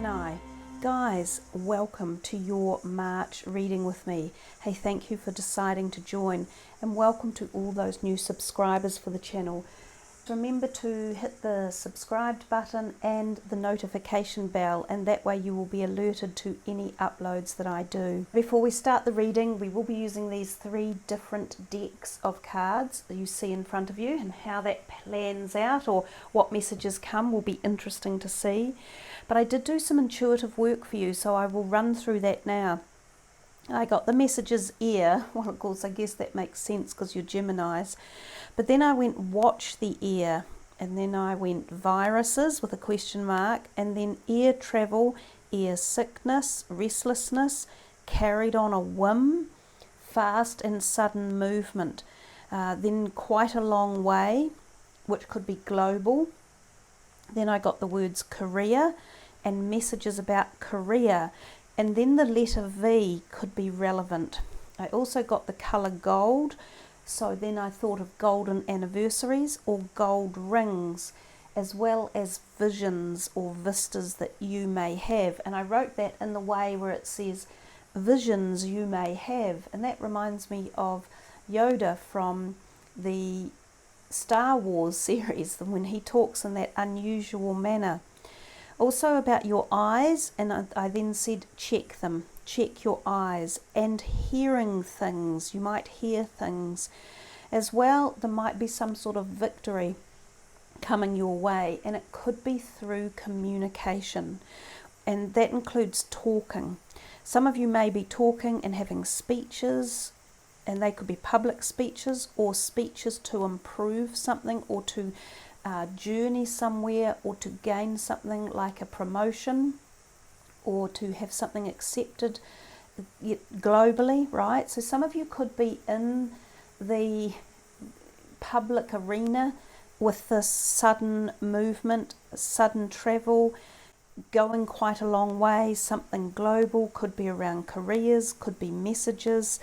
Gemini. Guys, welcome to your March reading with me. Hey, thank you for deciding to join, and welcome to all those new subscribers for the channel. Remember to hit the subscribed button and the notification bell, and that way you will be alerted to any uploads that I do. Before we start the reading, we will be using these 3 different decks of cards that you see in front of you, and how that plans out or what messages come will be interesting to see. But I did do some intuitive work for you, so I will run through that now. I got the messages ear. Well, of course, I guess that makes sense because you're Geminis. But then I went watch the ear, and then I went viruses with a question mark, and then ear travel, ear sickness, restlessness, carried on a whim, fast and sudden movement. Then quite a long way, which could be global. Then I got the words career and messages about career. And then the letter V could be relevant. I also got the colour gold, so then I thought of golden anniversaries or gold rings, as well as visions or vistas that you may have. And I wrote that in the way where it says visions you may have, and that reminds me of Yoda from the Star Wars series, when he talks in that unusual manner. Also about your eyes, and I then said check them, check your eyes, and hearing things. You might hear things as well. There might be some sort of victory coming your way, and it could be through communication, and that includes talking. Some of you may be talking and having speeches, and they could be public speeches or speeches to improve something, or to journey somewhere, or to gain something like a promotion, or to have something accepted globally, right? So some of you could be in the public arena with this sudden movement, sudden travel, going quite a long way, something global. Could be around careers, could be messages.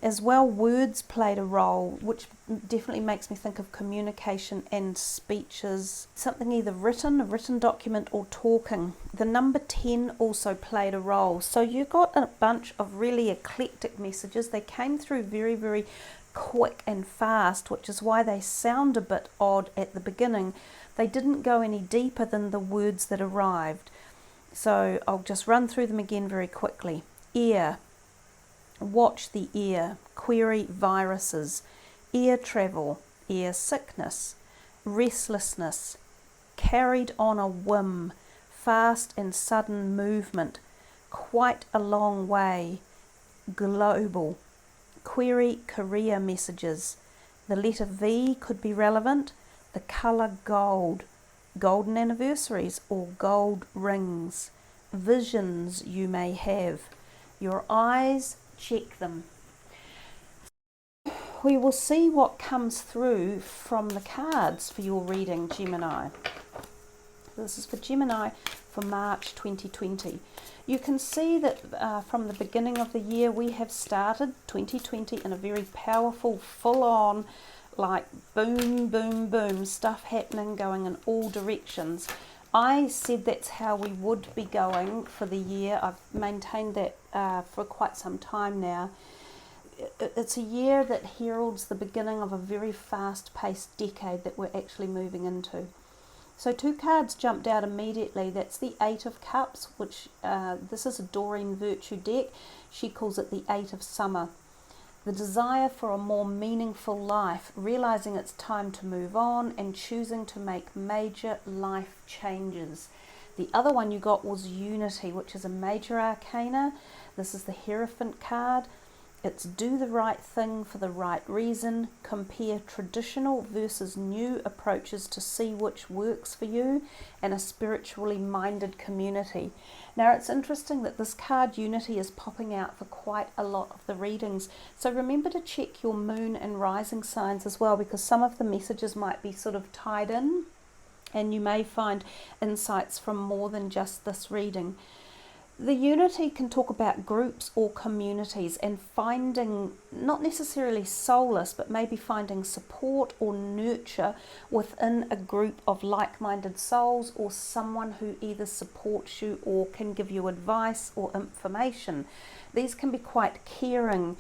As well, words played a role, which definitely makes me think of communication and speeches. Something either written, a written document, or talking. The number 10 also played a role. So you got a bunch of really eclectic messages. They came through very, very quick and fast, which is why they sound a bit odd at the beginning. They didn't go any deeper than the words that arrived. So I'll just run through them again very quickly. Ear. Watch the ear, query viruses, ear travel, ear sickness, restlessness, carried on a whim, fast and sudden movement, quite a long way, global, query career messages. The letter V could be relevant, the colour gold, golden anniversaries or gold rings, visions you may have, your eyes, check them. We will see what comes through from the cards for your reading, Gemini. This is for Gemini for March 2020. You can see that from the beginning of the year we have started 2020 in a very powerful, full-on, like boom, boom, boom, stuff happening, going in all directions. I said that's how we would be going for the year. I've maintained that for quite some time now. It's a year that heralds the beginning of a very fast-paced decade that we're actually moving into. So 2 cards jumped out immediately. That's the 8 of Cups, which this is a Doreen Virtue deck. She calls it the 8 of Summer. The desire for a more meaningful life, realizing it's time to move on and choosing to make major life changes. The other one you got was Unity, which is a major arcana. This is the Hierophant card. It's do the right thing for the right reason. Compare traditional versus new approaches to see which works for you, and a spiritually minded community. Now it's interesting that this card Unity is popping out for quite a lot of the readings. So remember to check your moon and rising signs as well, because some of the messages might be sort of tied in, and you may find insights from more than just this reading. The unity can talk about groups or communities and finding, not necessarily solace, but maybe finding support or nurture within a group of like-minded souls, or someone who either supports you or can give you advice or information. These can be quite caring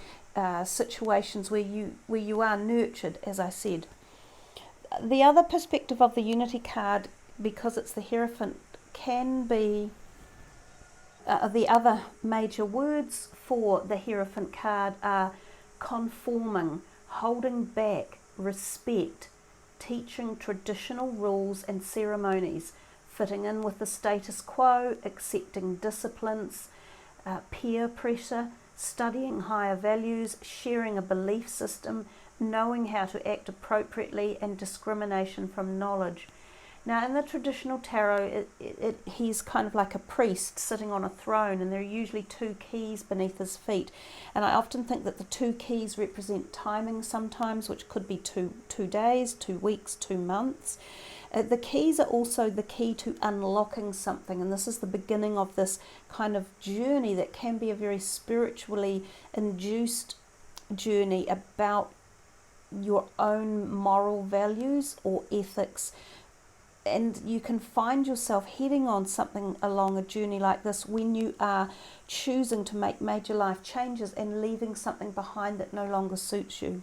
situations where you are nurtured, as I said. The other perspective of the Unity card, because it's the Hierophant, can be the other major words for the Hierophant card are conforming, holding back, respect, teaching traditional rules and ceremonies, fitting in with the status quo, accepting disciplines, peer pressure, studying higher values, sharing a belief system, knowing how to act appropriately, and discrimination from knowledge. Now, in the traditional tarot, he's kind of like a priest sitting on a throne, and there are usually two keys beneath his feet. And I often think that the two keys represent timing sometimes, which could be two days, 2 weeks, 2 months. The keys are also the key to unlocking something, and this is the beginning of this kind of journey that can be a very spiritually induced journey about your own moral values or ethics. And you can find yourself heading on something along a journey like this when you are choosing to make major life changes and leaving something behind that no longer suits you.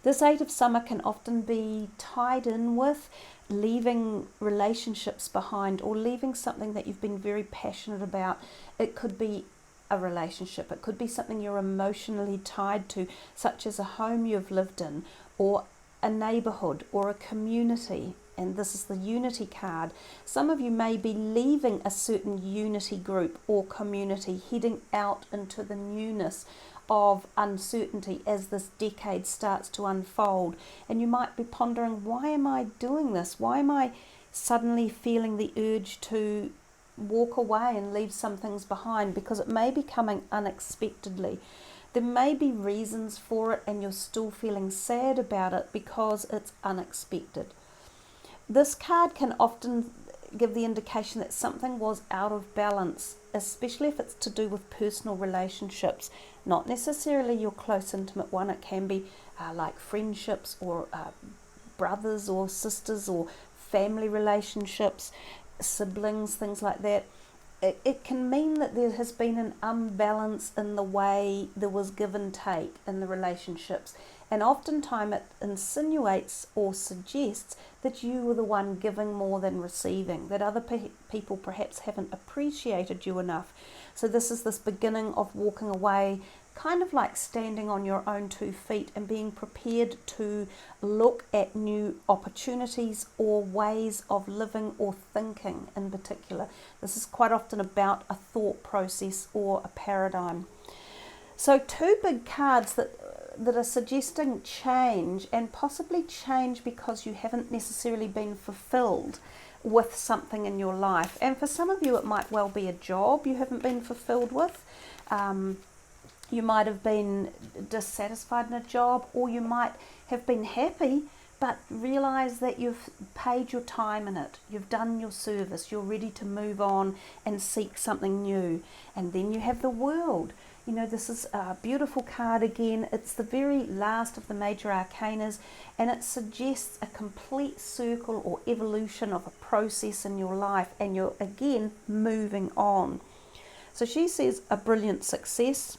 This Eight of Summer can often be tied in with leaving relationships behind, or leaving something that you've been very passionate about. It could be a relationship, it could be something you're emotionally tied to, such as a home you've lived in, or a neighborhood, or a community. And this is the Unity card. Some of you may be leaving a certain unity group or community, heading out into the newness of uncertainty as this decade starts to unfold. And you might be pondering, why am I doing this? Why am I suddenly feeling the urge to walk away and leave some things behind? Because it may be coming unexpectedly. There may be reasons for it, and you're still feeling sad about it because it's unexpected. This card can often give the indication that something was out of balance, especially if it's to do with personal relationships, not necessarily your close intimate one. It can be like friendships, or brothers or sisters, or family relationships, siblings, things like that. It can mean that there has been an unbalance in the way there was give and take in the relationships. And oftentimes it insinuates or suggests that you were the one giving more than receiving, that other people perhaps haven't appreciated you enough. So this is this beginning of walking away, kind of like standing on your own 2 feet and being prepared to look at new opportunities or ways of living or thinking in particular. This is quite often about a thought process or a paradigm. So 2 big cards that are suggesting change, and possibly change because you haven't necessarily been fulfilled with something in your life. And for some of you it might well be a job you haven't been fulfilled with. You might have been dissatisfied in a job, or you might have been happy but realize that you've paid your time in it, you've done your service, you're ready to move on and seek something new. And then you have the World. You know, this is a beautiful card again. It's the very last of the major arcanas, and it suggests a complete circle or evolution of a process in your life, and you're again moving on. So she says a brilliant success,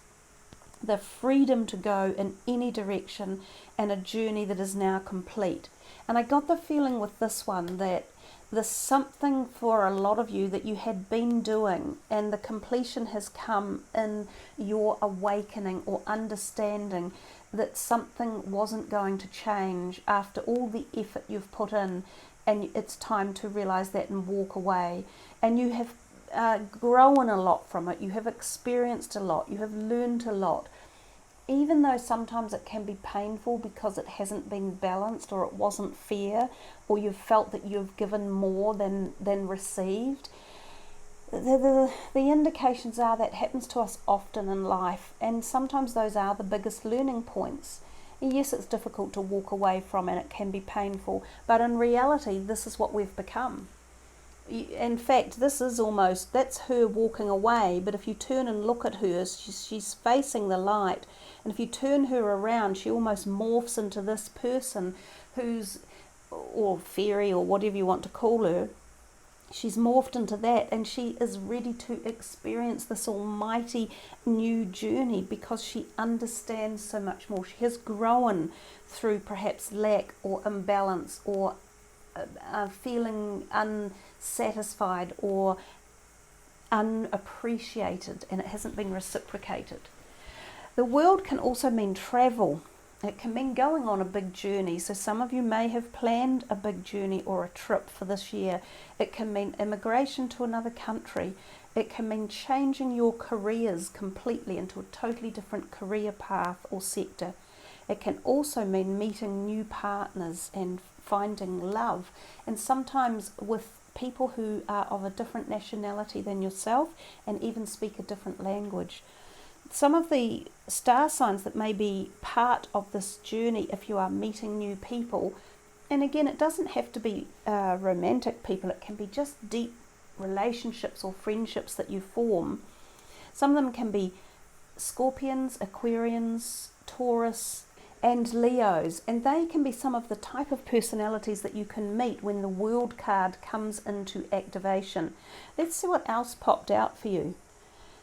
the freedom to go in any direction, and a journey that is now complete. And I got the feeling with this one that there's something for a lot of you that you had been doing, and the completion has come in your awakening or understanding that something wasn't going to change after all the effort you've put in, and it's time to realize that and walk away. And you have grown a lot from it, you have experienced a lot, you have learned a lot, even though sometimes it can be painful because it hasn't been balanced, or it wasn't fair, or you've felt that you've given more than received. The indications are that happens to us often in life, and sometimes those are the biggest learning points. And yes, it's difficult to walk away from, and it can be painful, but in reality this is what we've become. In fact, this is almost, that's her walking away, but if you turn and look at her, she's facing the light, and if you turn her around, she almost morphs into this person who's, or fairy, or whatever you want to call her. She's morphed into that, and she is ready to experience this almighty new journey because she understands so much more. She has grown through perhaps lack or imbalance or feeling unsatisfied or unappreciated, and it hasn't been reciprocated. The world can also mean travel. It can mean going on a big journey. So some of you may have planned a big journey or a trip for this year. It can mean immigration to another country. It can mean changing your careers completely into a totally different career path or sector. It can also mean meeting new partners and finding love, and sometimes with people who are of a different nationality than yourself and even speak a different language. Some of the star signs that may be part of this journey if you are meeting new people, and again, it doesn't have to be romantic people, it can be just deep relationships or friendships that you form. Some of them can be Scorpions, Aquarians, Taurus, and Leos, and they can be some of the type of personalities that you can meet when the World card comes into activation. Let's see what else popped out for you.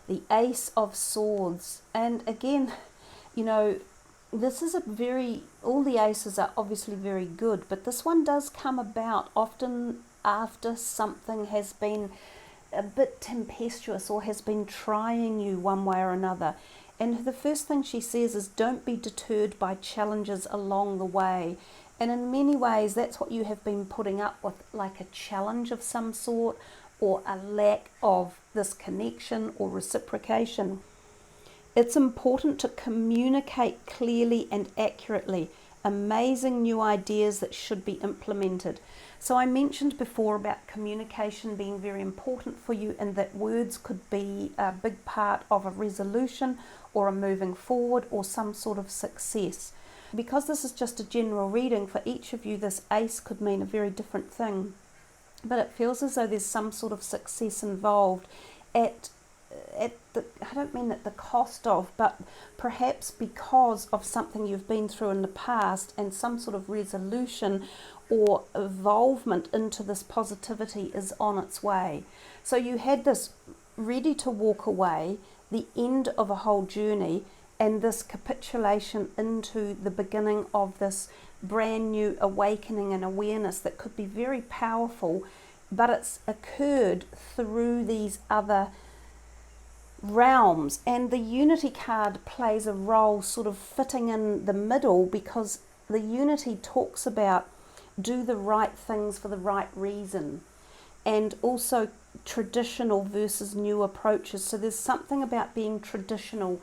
The Ace of Swords, and again, you know, this is all the aces are obviously very good, but this one does come about often after something has been a bit tempestuous or has been trying you one way or another. And the first thing she says is, don't be deterred by challenges along the way. And in many ways, that's what you have been putting up with, like a challenge of some sort, or a lack of this connection or reciprocation. It's important to communicate clearly and accurately. Amazing new ideas that should be implemented. So I mentioned before about communication being very important for you, and that words could be a big part of a resolution or a moving forward or some sort of success. Because this is just a general reading, for each of you this ace could mean a very different thing. But it feels as though there's some sort of success involved at the, I don't mean at the cost of, but perhaps because of something you've been through in the past, and some sort of resolution or evolvement into this positivity is on its way. So you had this ready to walk away, the end of a whole journey, and this capitulation into the beginning of this brand new awakening and awareness that could be very powerful, but it's occurred through these other realms. And the Unity card plays a role sort of fitting in the middle, because the Unity talks about do the right things for the right reason, and also traditional versus new approaches. So there's something about being traditional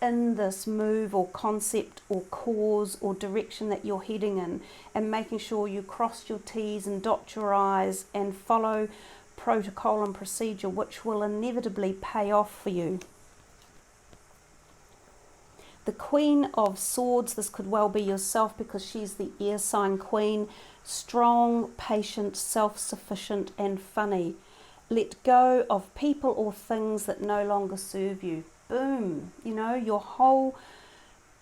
in this move or concept or cause or direction that you're heading in, and making sure you cross your T's and dot your I's and follow protocol and procedure, which will inevitably pay off for you. The Queen of Swords, this could well be yourself, because she's the air sign queen. Strong, patient, self-sufficient and funny. Let go of people or things that no longer serve you. Boom. You know, your whole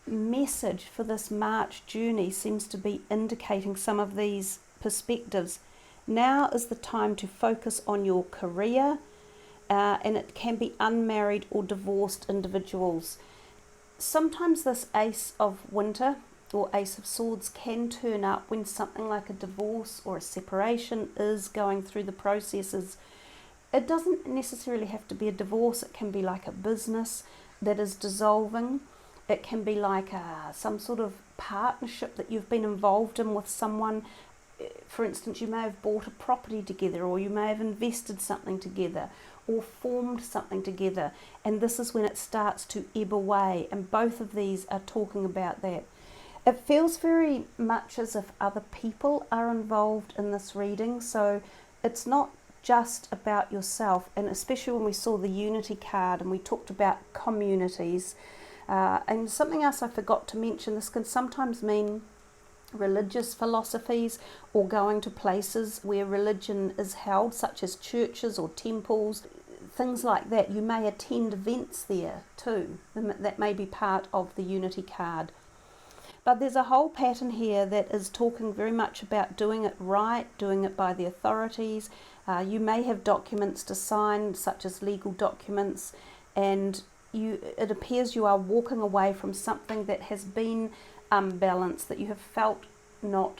message for this March journey seems to be indicating some of these perspectives. Now is the time to focus on your career, and it can be unmarried or divorced individuals. Sometimes this Ace of Winter or Ace of Swords can turn up when something like a divorce or a separation is going through the processes. It doesn't necessarily have to be a divorce. It can be like a business that is dissolving. It can be like some sort of partnership that you've been involved in with someone. For instance, you may have bought a property together, or you may have invested something together, or formed something together, and this is when it starts to ebb away, and both of these are talking about that. It feels very much as if other people are involved in this reading, so it's not just about yourself. And especially when we saw the Unity card and we talked about communities, and something else I forgot to mention, this can sometimes mean religious philosophies or going to places where religion is held, such as churches or temples, things like that. You may attend events there too. That may be part of the Unity card. But there's a whole pattern here that is talking very much about doing it right, doing it by the authorities. You may have documents to sign, such as legal documents, and it appears you are walking away from something that has been unbalanced, that you have felt not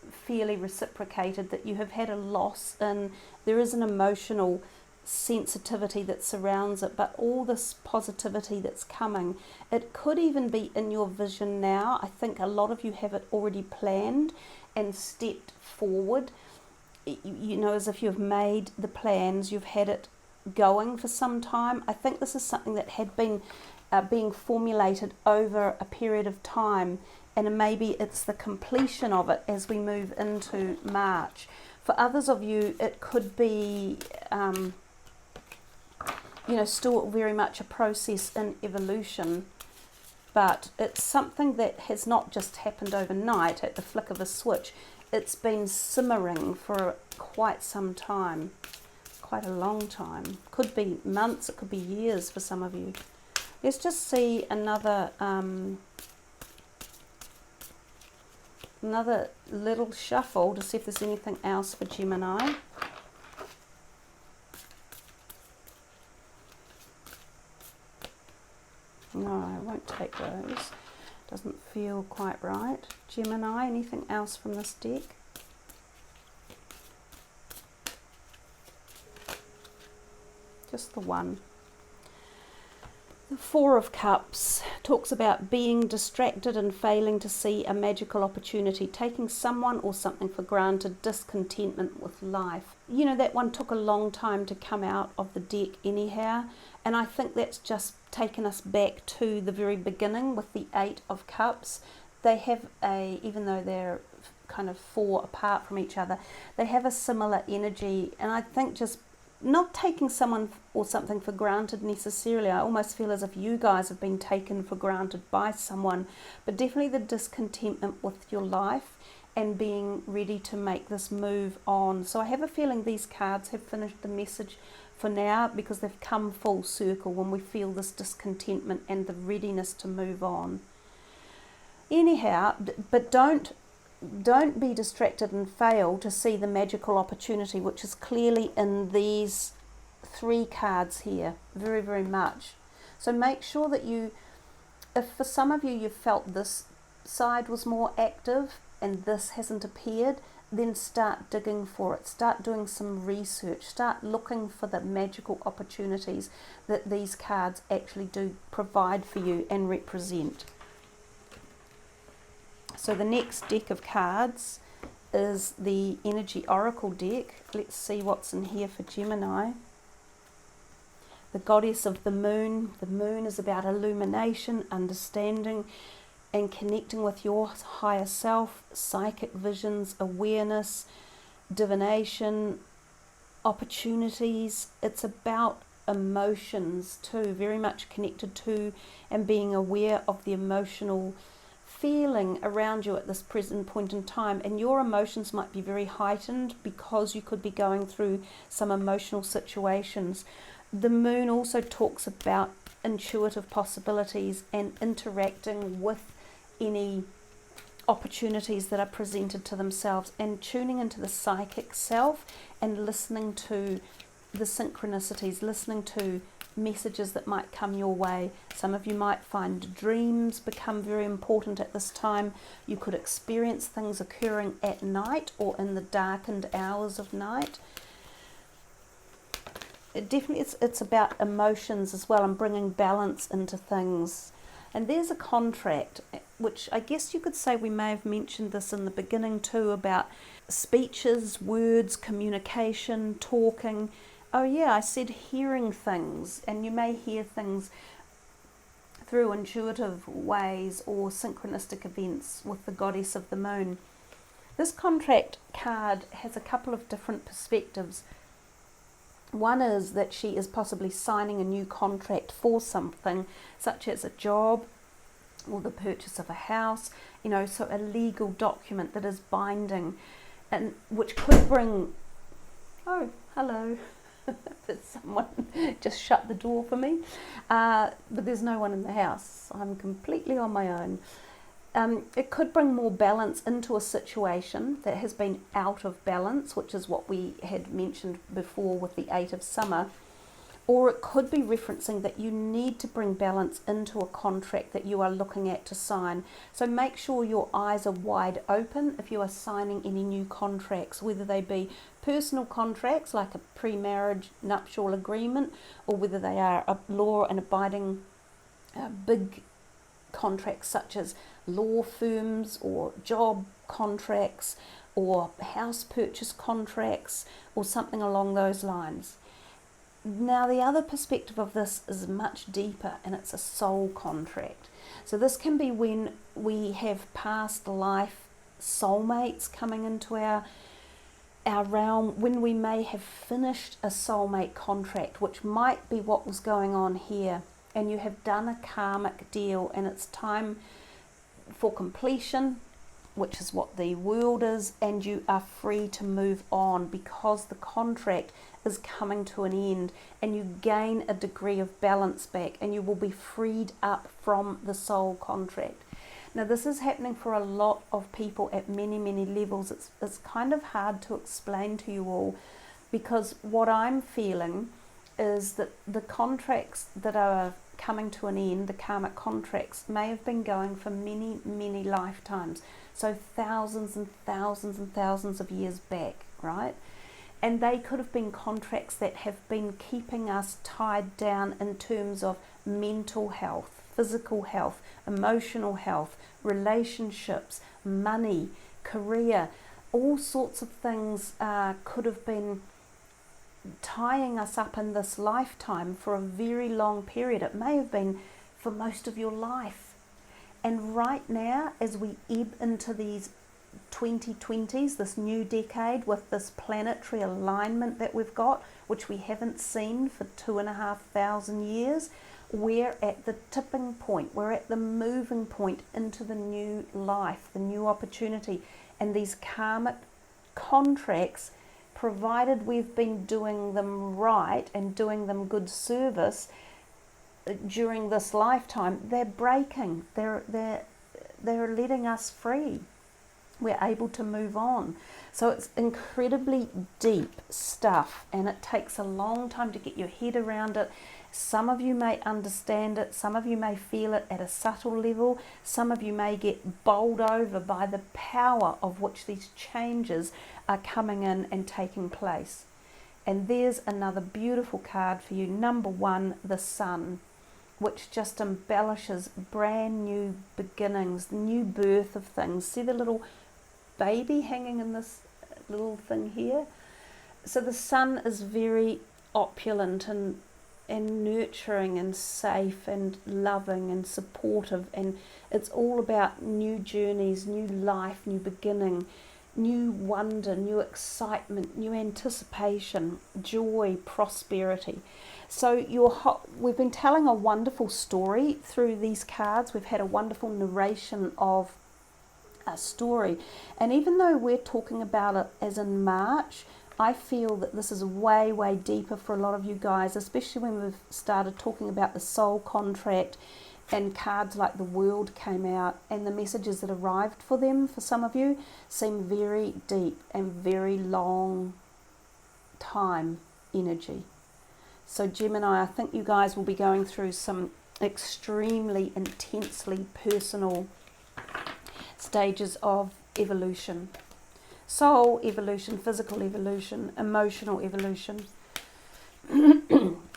fairly reciprocated, that you have had a loss, and there is an emotional sensitivity that surrounds it, but all this positivity that's coming, it could even be in your vision now. I think a lot of you have it already planned and stepped forward, you know, as if you've made the plans, you've had it going for some time. I think this is something that had been being formulated over a period of time, and maybe it's the completion of it as we move into March. For others of you, it could be you know, still very much a process in evolution, but it's something that has not just happened overnight at the flick of a switch. It's been simmering for quite some time, quite a long time. Could be months, it could be years for some of you. Let's just see another little shuffle to see if there's anything else for Gemini. No, I won't take those. Doesn't feel quite right. Gemini, anything else from this deck? Just the one. The Four of Cups talks about being distracted and failing to see a magical opportunity, taking someone or something for granted, discontentment with life. You know, that one took a long time to come out of the deck anyhow, and I think that's just taken us back to the very beginning with the Eight of Cups. They have even though they're kind of four apart from each other, they have a similar energy, and I think just not taking someone or something for granted necessarily. I almost feel as if you guys have been taken for granted by someone, but definitely the discontentment with your life and being ready to make this move on. So I have a feeling these cards have finished the message for now, because they've come full circle when we feel this discontentment and the readiness to move on. Anyhow, but don't be distracted and fail to see the magical opportunity, which is clearly in these three cards here, very, very much. So make sure that if for some of you felt this side was more active and this hasn't appeared, then start digging for it. Start doing some research. Start looking for the magical opportunities that these cards actually do provide for you and represent. So the next deck of cards is the Energy Oracle deck. Let's see what's in here for Gemini. The Goddess of the Moon. The moon is about illumination, understanding, and connecting with your higher self, psychic visions, awareness, divination, opportunities. It's about emotions too, very much connected to and being aware of the emotional feeling around you at this present point in time, and your emotions might be very heightened because you could be going through some emotional situations. The moon also talks about intuitive possibilities and interacting with any opportunities that are presented to themselves, and tuning into the psychic self and listening to the synchronicities, listening to messages that might come your way. Some of you might find dreams become very important at this time. You could experience things occurring at night or in the darkened hours of night. It's about emotions as well, and bringing balance into things. And there's a contract, which I guess you could say we may have mentioned this in the beginning too, about speeches, words, communication, talking. Oh yeah, I said hearing things, and you may hear things through intuitive ways or synchronistic events with the Goddess of the Moon. This contract card has a couple of different perspectives. One is that she is possibly signing a new contract for something, such as a job, or the purchase of a house, you know, so a legal document that is binding, and which could bring, oh, hello, did someone just shut the door for me? But there's no one in the house, I'm completely on my own. It could bring more balance into a situation that has been out of balance, which is what we had mentioned before with the Eight of Summer. Or it could be referencing that you need to bring balance into a contract that you are looking at to sign. So make sure your eyes are wide open if you are signing any new contracts, whether they be personal contracts like a pre-marriage nuptial agreement, or whether they are a law and abiding big contracts such as law firms or job contracts or house purchase contracts or something along those lines. Now, the other perspective of this is much deeper, and it's a soul contract. So this can be when we have past life soulmates coming into our realm, when we may have finished a soulmate contract, which might be what was going on here, and you have done a karmic deal and it's time for completion, which is what the world is, and you are free to move on because the contract is coming to an end, and you gain a degree of balance back, and you will be freed up from the soul contract. Now, this is happening for a lot of people at many, many levels. It's kind of hard to explain to you all, because what I'm feeling is that the contracts that are coming to an end, the karmic contracts, may have been going for many, many lifetimes. So thousands and thousands and thousands of years back, right? And they could have been contracts that have been keeping us tied down in terms of mental health, physical health, emotional health, relationships, money, career, all sorts of things could have been tying us up in this lifetime for a very long period. It may have been for most of your life. And right now, as we ebb into these 2020s, this new decade, with this planetary alignment that we've got, which we haven't seen for 2,500 years, we're at the tipping point, we're at the moving point into the new life, the new opportunity. And these karmic contracts, provided we've been doing them right and doing them good service during this lifetime, they're breaking, they're letting us free. We're able to move on. So it's incredibly deep stuff, and it takes a long time to get your head around it. Some of you may understand it, some of you may feel it at a subtle level, some of you may get bowled over by the power of which these changes are coming in and taking place. And there's another beautiful card for you. Number one, the Sun, which just embellishes brand new beginnings, new birth of things. See the little baby hanging in this little thing here? So the Sun is very opulent and nurturing and safe and loving and supportive, and it's all about new journeys, new life, new beginning, new wonder, new excitement, new anticipation, joy, prosperity. So we've been telling a wonderful story through these cards. We've had a wonderful narration of a story, and even though we're talking about it as in March, I feel that this is way, way deeper for a lot of you guys, especially when we've started talking about the soul contract, and cards like the World came out, and the messages that arrived for them, for some of you, seem very deep and very long time energy. So Gemini, I think you guys will be going through some extremely intensely personal stages of evolution. Soul evolution, physical evolution, emotional evolution.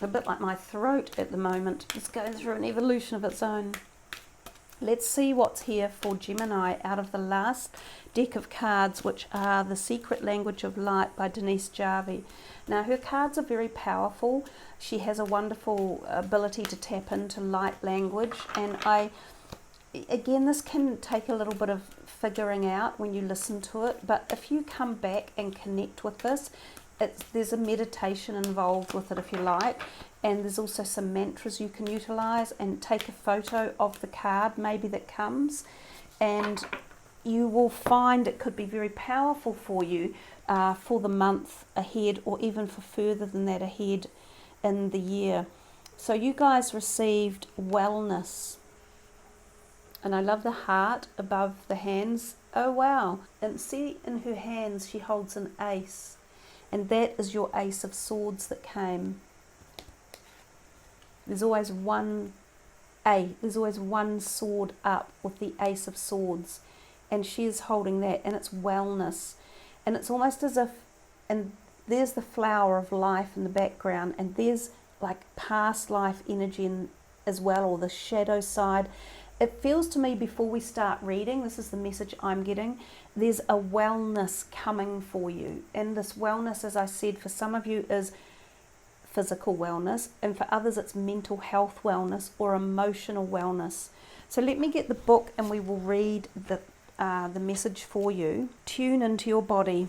A bit like my throat at the moment. It's going through an evolution of its own. Let's see what's here for Gemini out of the last deck of cards, which are The Secret Language of Light by Denise Jarvie. Now, her cards are very powerful. She has a wonderful ability to tap into light language, and again, this can take a little bit of figuring out when you listen to it, but if you come back and connect with this, there's a meditation involved with it if you like. And there's also some mantras you can utilize, and take a photo of the card maybe that comes, and you will find it could be very powerful for you for the month ahead, or even for further than that ahead in the year. So you guys received wellness, and I love the heart above the hands. Oh wow. And see, in her hands she holds an ace, and that is your Ace of Swords that came. There's always one sword up with the Ace of Swords, and she is holding that, and it's wellness. And it's almost as if, and there's the flower of life in the background, and there's like past life energy as well, or the shadow side. It feels to me, before we start reading, this is the message I'm getting, there's a wellness coming for you. And this wellness, as I said, for some of you is physical wellness, and for others it's mental health wellness or emotional wellness. So let me get the book and we will read the message for you. Tune into your body.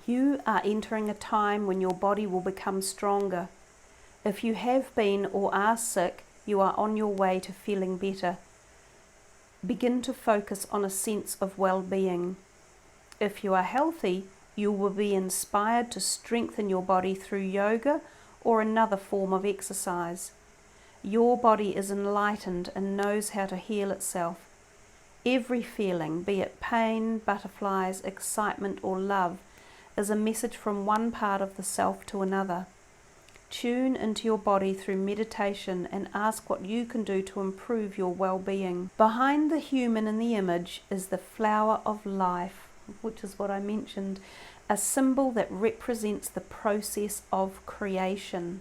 You are entering a time when your body will become stronger. If you have been or are sick, you are on your way to feeling better. Begin to focus on a sense of well-being. If you are healthy, you will be inspired to strengthen your body through yoga or another form of exercise. Your body is enlightened and knows how to heal itself. Every feeling, be it pain, butterflies, excitement or love, is a message from one part of the self to another. Tune into your body through meditation and ask what you can do to improve your well-being. Behind the human in the image is the flower of life, which is what I mentioned, a symbol that represents the process of creation.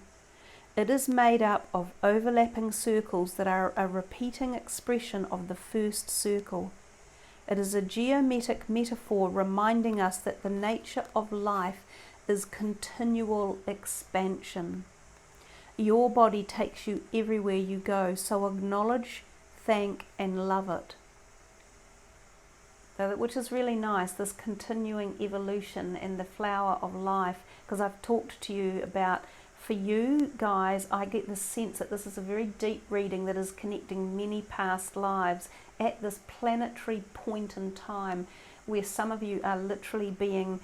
It is made up of overlapping circles that are a repeating expression of the first circle. It is a geometric metaphor reminding us that the nature of life is continual expansion. Your body takes you everywhere you go, so acknowledge, thank and love it. Which is really nice, this continuing evolution and the flower of life, because I've talked to you about, for you guys, I get the sense that this is a very deep reading that is connecting many past lives at this planetary point in time, where some of you are literally being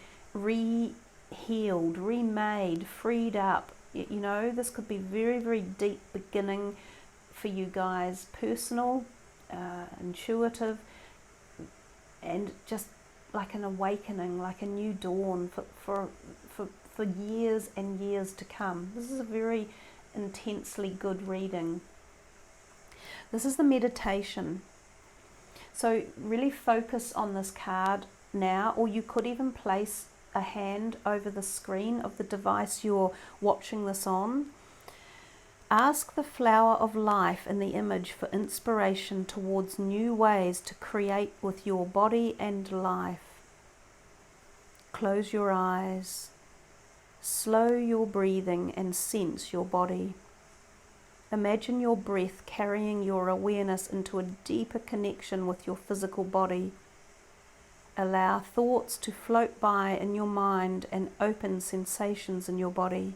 healed, remade, freed up. You know, this could be very, very deep beginning for you guys, personal, intuitive, and just like an awakening, like a new dawn for years and years to come. This is a very intensely good reading. This is the meditation. So really focus on this card now, or you could even place a hand over the screen of the device you're watching this on. Ask the flower of life in the image for inspiration towards new ways to create with your body and life. Close your eyes. Slow your breathing and sense your body. Imagine your breath carrying your awareness into a deeper connection with your physical body. Allow thoughts to float by in your mind and open sensations in your body.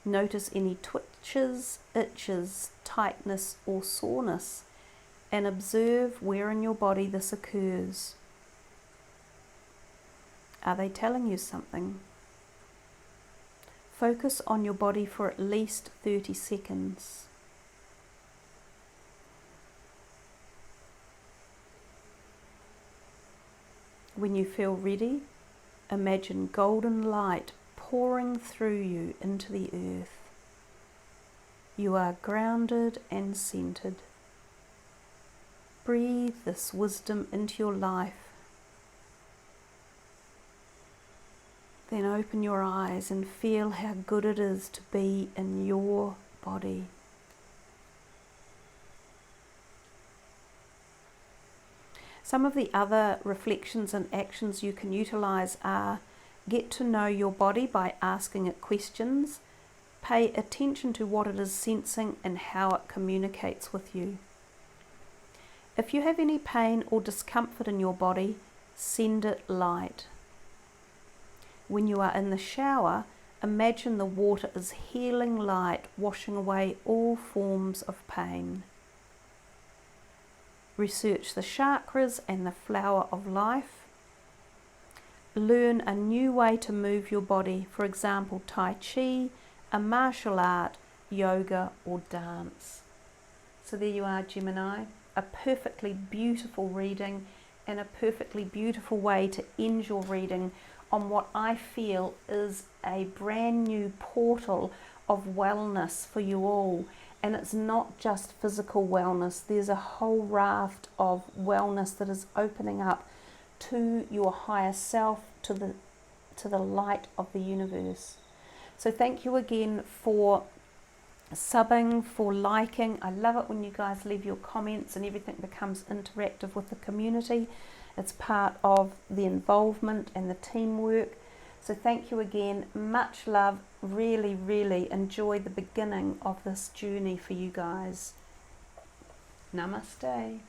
Notice any twitches, itches, tightness or soreness, and observe where in your body this occurs. Are they telling you something? Focus on your body for at least 30 seconds. When you feel ready, imagine golden light pouring through you into the earth. You are grounded and centered. Breathe this wisdom into your life. Then open your eyes and feel how good it is to be in your body. Some of the other reflections and actions you can utilize are: get to know your body by asking it questions. Pay attention to what it is sensing and how it communicates with you. If you have any pain or discomfort in your body, send it light. When you are in the shower, Imagine the water is healing light, washing away all forms of pain. Research the chakras and the flower of life. Learn a new way to move your body, for example, Tai Chi, a martial art, yoga or dance. So there you are, Gemini, a perfectly beautiful reading and a perfectly beautiful way to end your reading on what I feel is a brand new portal of wellness for you all. And it's not just physical wellness, there's a whole raft of wellness that is opening up to your higher self, to the light of the universe. So thank you again for subbing, for liking. I love it when you guys leave your comments and everything becomes interactive with the community. It's part of the involvement and the teamwork. So thank you again, much love. Really enjoy the beginning of this journey for you guys. Namaste.